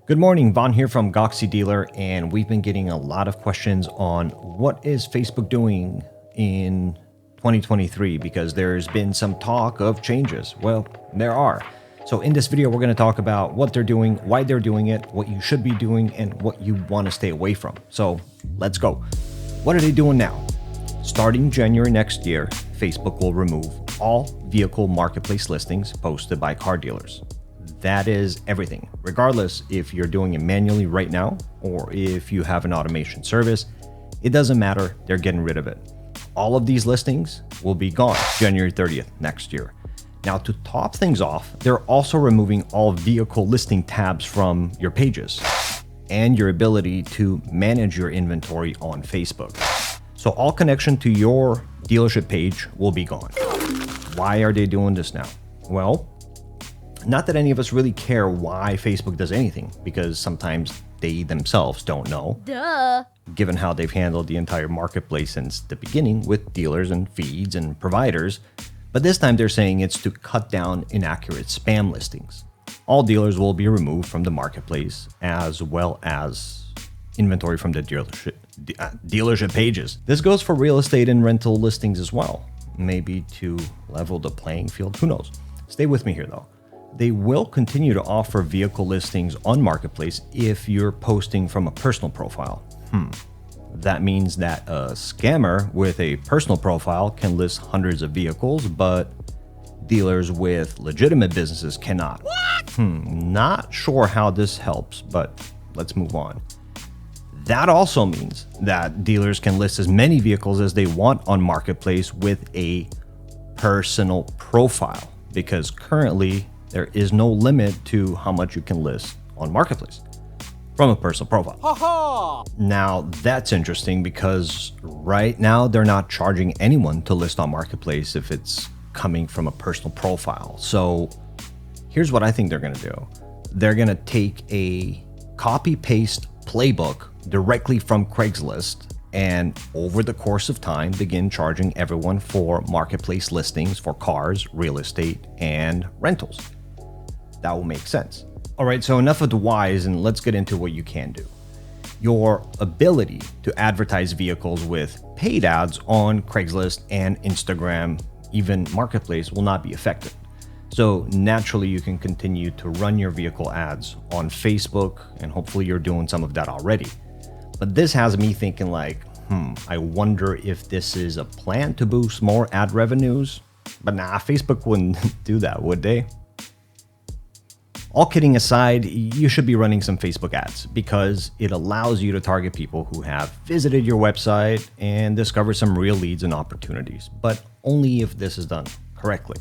Good morning, Vaughn here from Goxy Dealer, and we've been getting a lot of questions on what is Facebook doing in 2023 because there's been some talk of changes. Well, there are. So in this video, we're going to talk about what they're doing, why they're doing it, what you should be doing, and what you want to stay away from. So let's go. What are they doing now? Starting January next year, Facebook will remove all vehicle marketplace listings posted by car dealers. That is everything, regardless if you're doing it manually right now or if you have an automation service. It doesn't matter, they're getting rid of it. All of these listings will be gone January 30th next year. Now, to top things off, they're also removing all vehicle listing tabs from your pages and your ability to manage your inventory on Facebook. So all connection to your dealership page will be gone. Why are they doing this now? Well, not that any of us really care why Facebook does anything, because sometimes they themselves don't know. Duh. Given how they've handled the entire marketplace since the beginning with dealers and feeds and providers. But this time they're saying it's to cut down inaccurate spam listings. All dealers will be removed from the marketplace, as well as inventory from the dealership pages. This goes for real estate and rental listings as well. Maybe to level the playing field, who knows? Stay with me here though. They will continue to offer vehicle listings on Marketplace if you're posting from a personal profile. That means that a scammer with a personal profile can list hundreds of vehicles, but dealers with legitimate businesses cannot. Not sure how this helps, but let's move on. That also means that dealers can list as many vehicles as they want on Marketplace with a personal profile, because currently there is no limit to how much you can list on Marketplace from a personal profile. Now, that's interesting because right now they're not charging anyone to list on Marketplace if it's coming from a personal profile. So here's what I think they're going to do. They're going to take a copy-paste playbook directly from Craigslist and over the course of time begin charging everyone for marketplace listings for cars, real estate, and rentals. That will make sense. All right, so enough of the whys and let's get into what you can do. Your ability to advertise vehicles with paid ads on Craigslist and Instagram, even Marketplace, will not be affected. So naturally, you can continue to run your vehicle ads on Facebook, and hopefully you're doing some of that already. But this has me thinking like, I wonder if this is a plan to boost more ad revenues. But nah, Facebook wouldn't do that, would they? All kidding aside, you should be running some Facebook ads because it allows you to target people who have visited your website and discover some real leads and opportunities, but only if this is done correctly.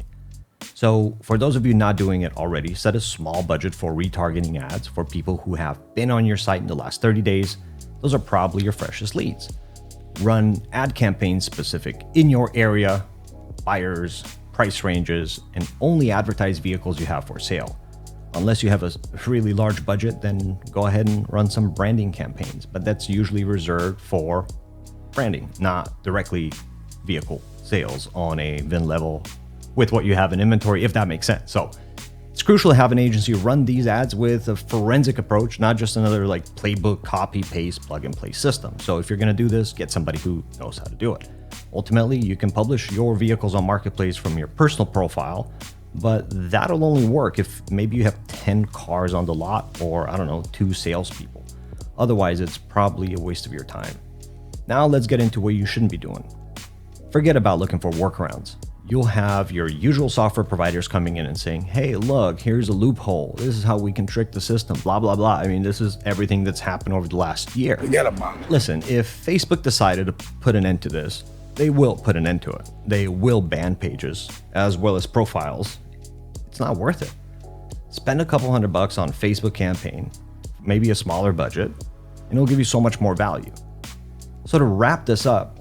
So for those of you not doing it already, set a small budget for retargeting ads for people who have been on your site in the last 30 days. Those are probably your freshest leads. Run ad campaigns specific in your area, buyers, price ranges, and only advertise vehicles you have for sale. Unless you have a really large budget, then go ahead and run some branding campaigns, but that's usually reserved for branding, not directly vehicle sales on a VIN level with what you have in inventory, if that makes sense. So it's crucial to have an agency run these ads with a forensic approach, not just another like playbook, copy, paste, plug and play system. So if you're going to do this, get somebody who knows how to do it. Ultimately, you can publish your vehicles on Marketplace from your personal profile, but that'll only work if maybe you have 10 cars on the lot or, I don't know, 2 salespeople. Otherwise, it's probably a waste of your time. Now let's get into what you shouldn't be doing. Forget about looking for workarounds. You'll have your usual software providers coming in and saying, hey, look, here's a loophole. This is how we can trick the system, blah, blah, blah. I mean, this is everything that's happened over the last year. Forget about it. Listen, if Facebook decided to put an end to this, they will put an end to it. They will ban pages as well as profiles. It's not worth it. Spend a couple $100 on Facebook campaign, maybe a smaller budget, and it'll give you so much more value. So to wrap this up,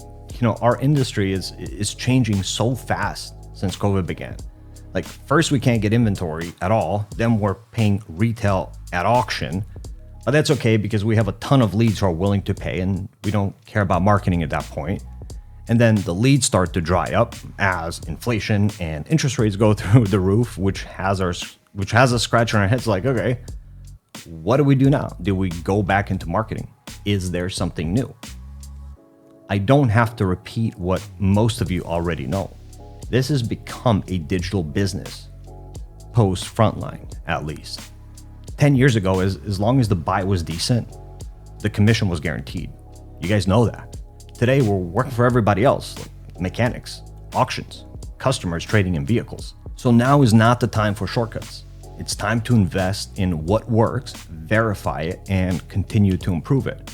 our industry is changing so fast since COVID began. Like first we can't get inventory at all, then we're paying retail at auction, but that's okay because we have a ton of leads who are willing to pay and we don't care about marketing at that point. And then the leads start to dry up as inflation and interest rates go through the roof, which has us scratching our heads like, okay, what do we do now? Do we go back into marketing? Is there something new? I don't have to repeat what most of you already know. This has become a digital business, post Frontline at least. 10 years ago, as long as the buy was decent, the commission was guaranteed. You guys know that. Today, we're working for everybody else, like mechanics, auctions, customers trading in vehicles. So now is not the time for shortcuts. It's time to invest in what works, verify it, and continue to improve it.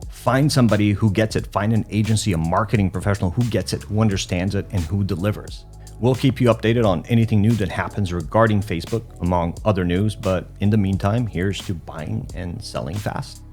Find somebody who gets it. Find an agency, a marketing professional who gets it, who understands it, and who delivers. We'll keep you updated on anything new that happens regarding Facebook, among other news, but in the meantime, here's to buying and selling fast.